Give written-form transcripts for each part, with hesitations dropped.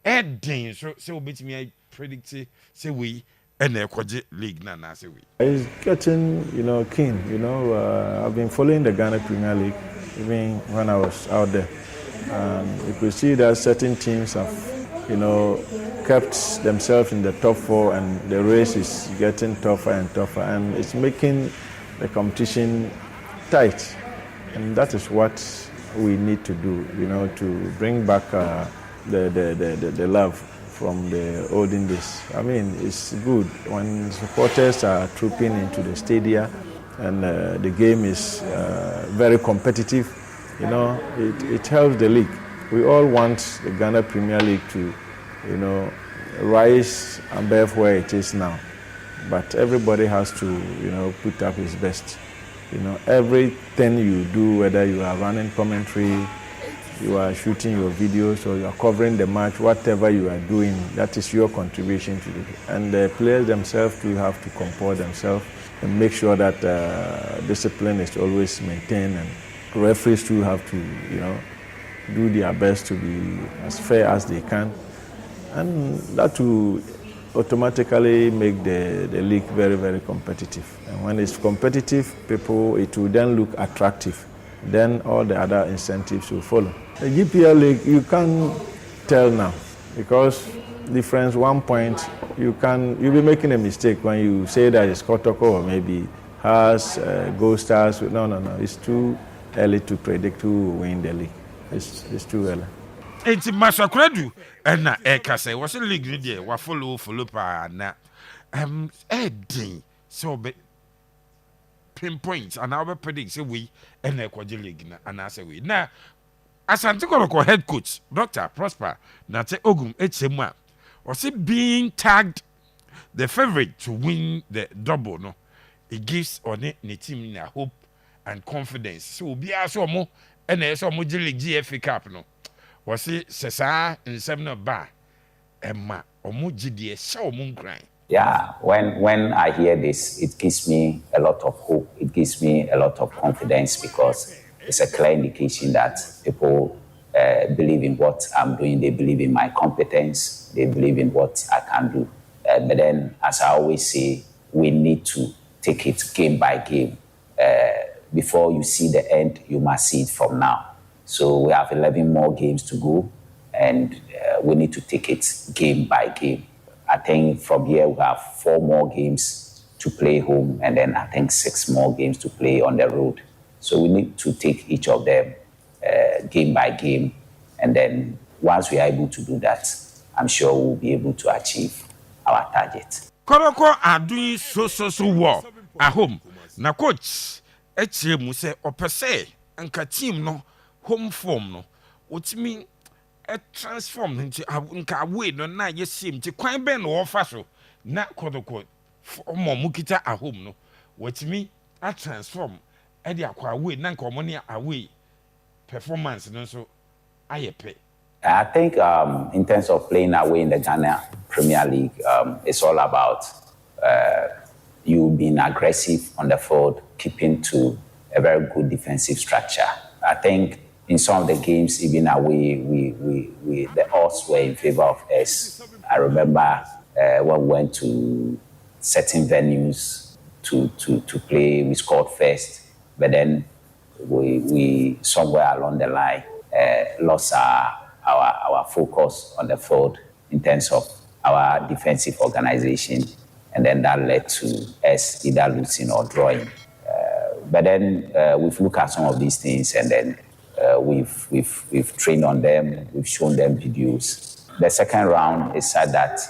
Edding so bit me predict say we and a league na say we. It's getting, keen. I've been following the Ghana Premier League even when I was out there. And you could see that certain teams have, kept themselves in the top four, and the race is getting tougher and tougher, and it's making the competition tight. And that is what we need to do, to bring back the love from the olden days. I mean, it's good when supporters are trooping into the stadia and the game is very competitive. It helps the league. We all want the Ghana Premier League to, rise above where it is now. But everybody has to, put up his best. Everything you do, whether you are running commentary, you are shooting your videos, or you are covering the match, whatever you are doing, that is your contribution to it. And the players themselves too have to comport themselves and make sure that discipline is always maintained, and referees too have to, do their best to be as fair as they can. And that will automatically make the league very, very competitive. And when it's competitive, it will then look attractive. Then all the other incentives will follow. The GPL league, you can't tell now because difference 1 point, you'll be making a mistake when you say that it's Kotoko or maybe has Goldstars. No. It's too early to predict who will win the league. It's too early. It's Masakradu and na Ekase was a league there. Wa follow pa na Edding so be pinpoint and our predict say we and a league and I say we now. Asante Kotoko head coach, Dr. Prosper, Nate Ogum Echema, was it being tagged the favorite to win the double? No, it gives on the team hope and confidence. So be also more and there's some GFA Cup. No, was it Sesa in 7 bar Emma or Mujidi, so moon crying. Yeah, when I hear this, it gives me a lot of hope. It gives me a lot of confidence because it's a clear indication that people believe in what I'm doing. They believe in my competence. They believe in what I can do. But then, as I always say, we need to take it game by game. Before you see the end, you must see it from now. So we have 11 more games to go, and we need to take it game by game. I think from here we have 4 more games to play home, and then I think 6 more games to play on the road. So we need to take each of them game by game. And then once we are able to do that, I'm sure we'll be able to achieve our target. Kotoko are doing so well at home. Na coach, mu say opese anka team no home form no. What mean a transform into nka away no na yesim ti kwan ben no offer so. Na Kotoko omo mukita at home no. What mean a transform Eddie akwa away na nka omoni away performance no so ayepe. I think in terms of playing away in the Ghana Premier League, it's all about you being aggressive on the field, keeping to a very good defensive structure. I think in some of the games, even away, the odds were in favor of us. I remember when we went to certain venues to play, we scored first. But then we somewhere along the line lost our focus on the field in terms of our defensive organization, and then that led to us either losing or drawing. But then we've looked at some of these things, and then we've trained on them. We've shown them videos. The second round is said that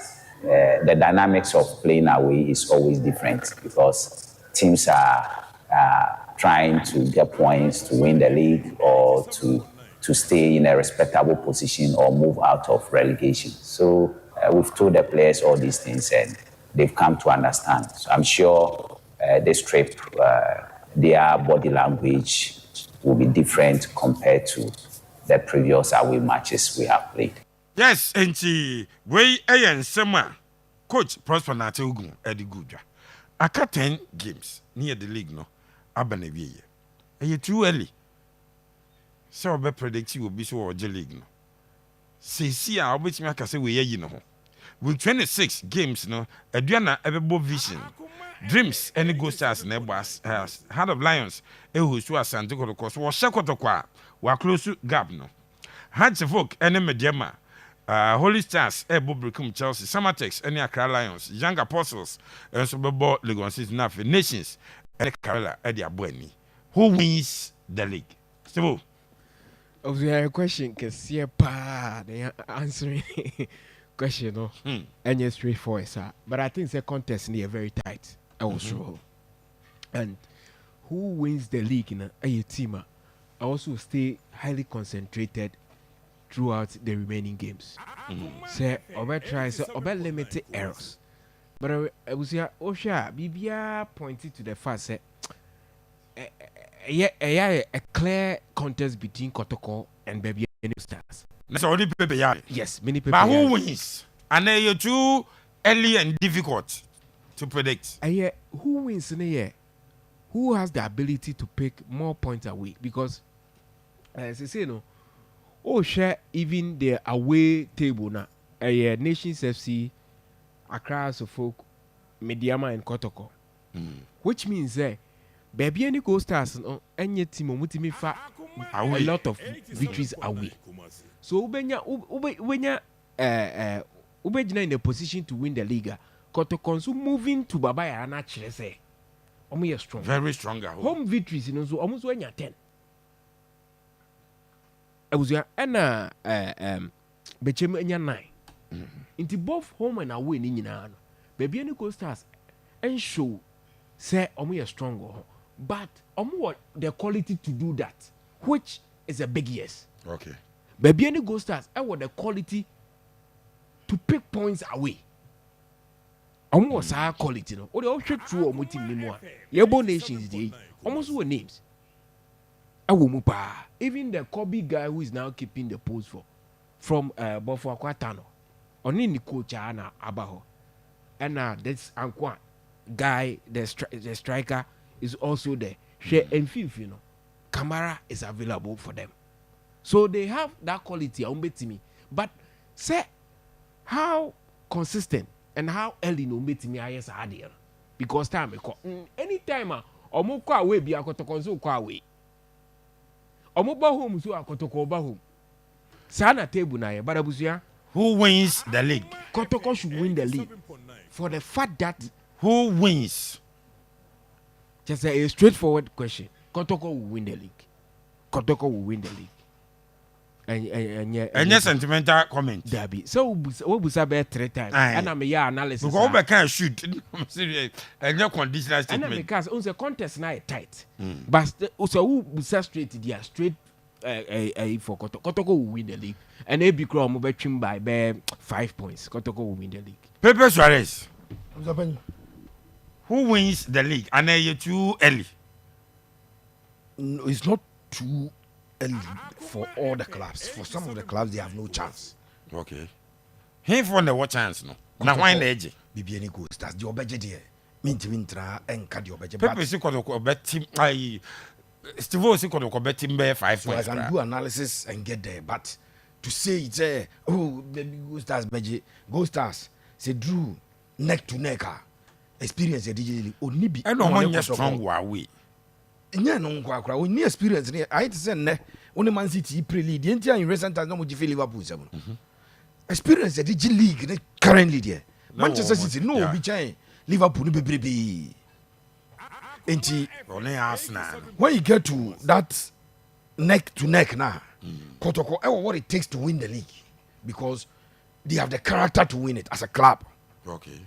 the dynamics of playing away is always different because teams are trying to get points to win the league or to stay in a respectable position or move out of relegation. So we've told the players all these things and they've come to understand. So I'm sure this trip, their body language will be different compared to the previous away matches we have played. Yes, and we and summer coach Prosper Nateugun Eddie Gudra. I got 10 games near the league no. Abanavie. Are you too early? So be predict you will be so or league no. see a obetimi aka say we yi no ho with 26 games no aduana ebebo vision dreams any Goldstars na boss Heart of Lions ehosu Asante Kotoko so wo hye Kotoko a wa close gap no Hanchevok any Mediama Holy Stars ebo brekum Chelsea Samatex any Accra Lions Young Apostles and so bebo Lagos City na Nations any Kerala e dia boani who wins the league Steve of the question cause the answering question no and yes straightforward sir but I think the contest is very tight I was sure and who wins the league in a team also stay highly concentrated throughout the remaining games say over try so over limited errors but I was here Osha BBR pointed to the fact say a clear contest between Kotoko and Baby Stars. That's already paper yeah. Yes, many people. But who wins? And you're too early and difficult to predict. Who wins in a year? Who has the ability to pick more points away? Because as I say, share even the away table now. Nations FC, Accra Suffolk, Mediama and Kotoko. Which means Baby any Goldstars any team mutimi fa a lot of victories away. So ubenya in a position to win the league. Kotoko moving to Babaya na chire say omo strong. Very strong. Home victories so almost when you 10. I was na bechem enya 9. Into both home and away ni nyina no. Baby any Goldstars and show say omo strong. But what the quality to do that, which is a big yes. Okay. Baby any Goldstars, I want the quality to pick points away. Was our quality, no? Or the option true or mutim anymore. Yebo Nations Day, almost were names. I will mupa. Even the Kobe guy who is now keeping the post from Bofo Aquatano. Only the coach Ana Abaho. And that's Anqua guy, the striker. Is also there. Share and fifth, Camara is available for them. So they have that quality me. But say how consistent and how early no me I yes idea. Because time anytime omo kwa away be Kotoko so kwa away. Omo ba home so Kotoko ba home. Sana table na but abusia who wins the league? Kotoko should win the league. For the fact that who wins? Just a straightforward question. Kotoko will win the league. Kotoko will win the league. And yes, sentimental comment. Derby. So we will say 3 times. And I'm a analysis. Because we can't shoot. And no conditional statement. And because on the contest now tight. But also who will say straight straight for Kotoko. Kotoko will win the league. And AB Chrome will be trimmed by 5 points. Kotoko will win the league. Pepe Suarez. Who wins the league? And you're too early. No, it's not too early for all the clubs. For some of the clubs, they have no chance. Okay. Him for the what chance no? Now why the edge? Bibi any Goldstars. The obedient there. Minti wintra enka the obedient. Pepe si kodo bet team. I Steve si kodo bet team by 5 so points. I can do analysis and get there, but to say it's baby Goldstars beje Goldstars say drew neck to neck. Experience digitally only be I don't want strong way. Nya no nkwa we need experience I to say ne only Man City pre-league the entire in recent times no mo give Liverpool seven. Experience the G League currently there. Manchester City no be chain Liverpool no bebrebe. Enti only Arsenal. When you get to that neck to neck now, Kotoko what it takes to win the league because they have the character to win it as a club. Okay.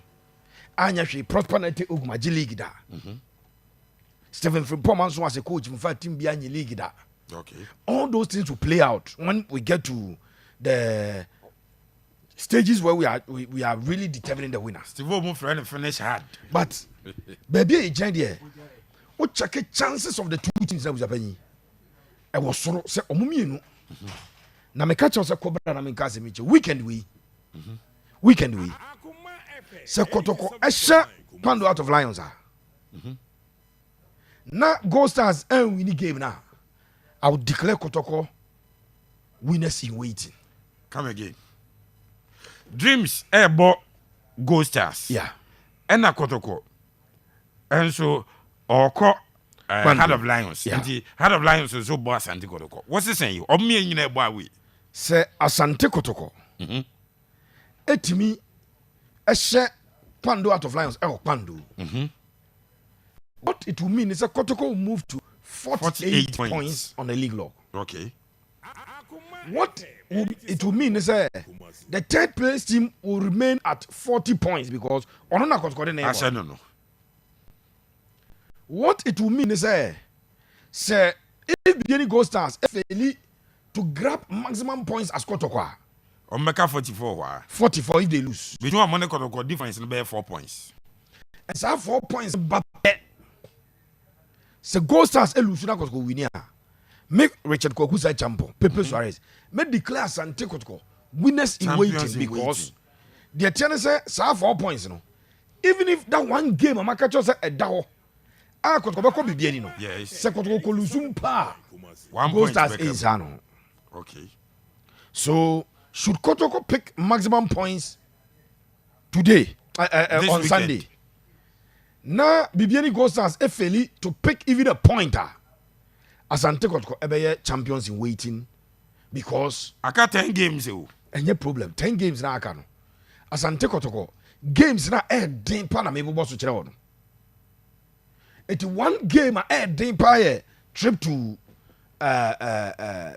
Anya she prosperity oguma G League da. Stephen Frimpong so as a coach in fact team be Anya League da. Okay. All those things will play out when we get to the stages where we are really determining the winner. Steve Omo friend finish hard. But baby a giant there. What check chances of the two teams that was happening? I was so say omumienu. Na me catch us a cobra na me kase me weekend we. Se Kotoko esha pando out of Lions ah. Na Goldstars win the game now. I will declare Kotoko winners in waiting. Come again. Dreams ebo Goldstars. Yeah. Ena Kotoko. And so oko Heart of Lions. Yeah. And Heart of Lions is so boss Asante Kotoko. What's he saying? O me nyina ebo awe. Say Asante Kotoko. Etimi ehye Pando Heart of Lions Pando. What it will mean is that Kotoko will move to 48 points on the league log. Okay. What it will mean is that the third place team will remain at 40 points because Onona Kotoko the name. I said no. What it will mean is that say if Bibiani Goldstars fail to grab maximum points as Kotoko, O meka 44 wa. 44 if they lose. Between Amone Kotoko difference no be 4 points. And so 4 points but se Goldstars lose na Kotoko win. Make Richard Kwaku say champion. Pepe Suarez. Make declare Asante Kotoko winners in Champions waiting in because the chance say 4 points no. Even if that one game Amaka chose a dawo. Ah Kotoko be ko bibiani no. Yes. Se Kotoko ko lose pa. 1 point. Goldstars is no. Okay. So should Kotoko pick maximum points today on weekend. Sunday? Now Bibiani Goldstars fail to pick even a pointer. Asante Kotoko ebeye champions in waiting because Aka 10 games o. any problem 10 games na aka no. Asante Kotoko games na den pa na me bobo so kire wo no. It one game den pa trip to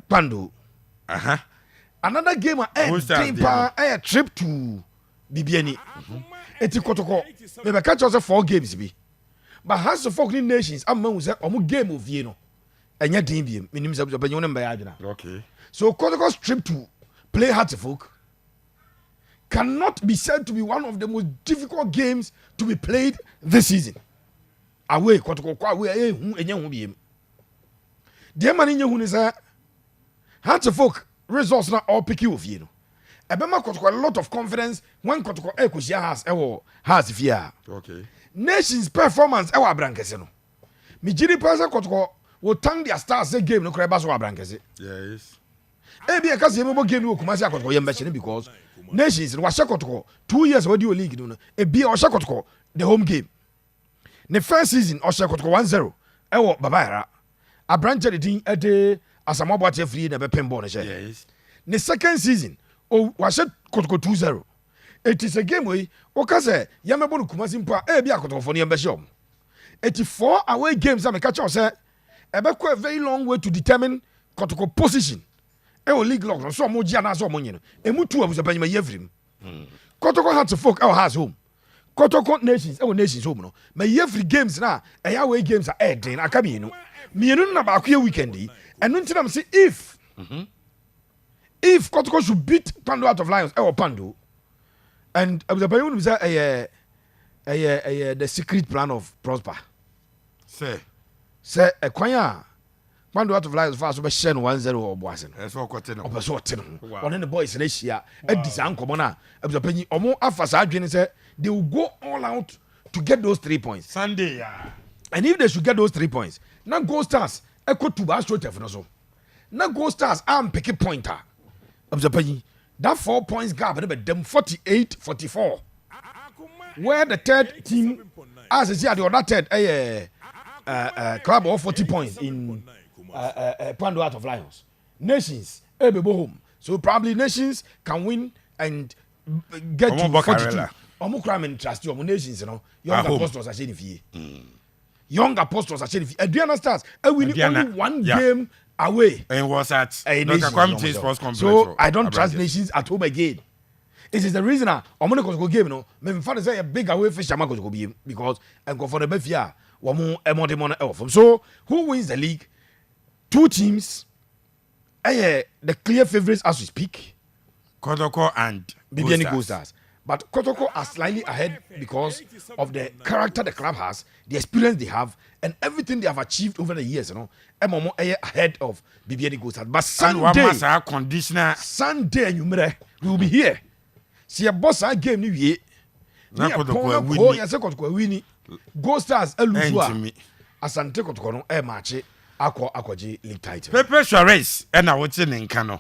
Pando. Another game den pa trip to Bibiani. Eti Kotoko me be catch us 4 games bi. But has the fucking nations am man say omo game of you no. Enya din biem minim say obanyo ne mba ya adwena. Okay. So Kotoko's trip to play Hartlepool cannot be said to be one of the most difficult games to be played this season. Away Kotoko kwa away enya hu biem. The man enya hu ni say Hartlepool results na all pick you of you no. Ebema Kotoko a lot of confidence when Kotoko ekosia has fear. Okay. Nations performance ewa abrankese no. Mi jiri pasa Kotoko will thank their stars say game no kreba so abrankese. Yes. Ebi eka se mebo game no Kumasi Kotoko yem be because Nations no wa Kotoko 2 years we do league no. Ebi o Kotoko the home game. The first season o Kotoko 1-0 ewo Babayara. Abranche the din ede Asamoah Boate free na be pembo no she. Yes. The second season o wa Kotoko 2-0. It is a game we o ka say yamebo no Kumasi mpo ebi Kotoko fo no yem be she. 84 away games am catch us say a very long way to determine Kotoko position. Ewo league log so mo gia na so mo nyi no. Emu tu abuso panyima yefrim. Kotoko had to folk has home. Kotoko nations nations home no. Ma yefri games na away games are den aka bi no. Mienu na ba akwa weekend yi. Enu ntina say if Kotoko should beat Pando Out of Lions Pando and abuso panyima say the secret plan of Prosper. Say a kwanya Pando Out of Lions fast so be share 1-0 or boasen. That's what kwate no. Opeso ote no. One of the boys na hia e design komo na abuso panyi omo afasa adwene say they will go all out to get those 3 points. Sunday yeah. And if they should get those 3 points, now Goldstars echo to ba straight for no so. Now Goldstars am pick pointer. Abuso panyi that 4 points gap be them 48-44. Where the third team as you see the other third club of 40 points in Pando Out of Lions. Nations ebebo home. So probably Nations can win and get to 42. Omo crime and trust you. Omo Nations, you know. Young Apostles are saying fie. Young Apostles are saying fie. Adriana Stars winning only one game away. And was at Nations. So I don't trust Nations at home again. It is the reason I'm going to go game. No, me father say a big away fish. I'm going to go game because I go for the Befia. So who wins the league? 2 teams. The clear favorites as we speak. Kotoko and Bibiani Goldstars. But Kotoko are slightly ahead because of the character the club has, the experience they have, and everything they have achieved over the years. You know, Emomo ahead of Bibiani Goldstars. But Sunday, we will be here. See a boss game new year. Kotoko win. Goldstars eluwa. Asante Kotoko no match akwaji league title. Pepe Suarez and I watching in Kano.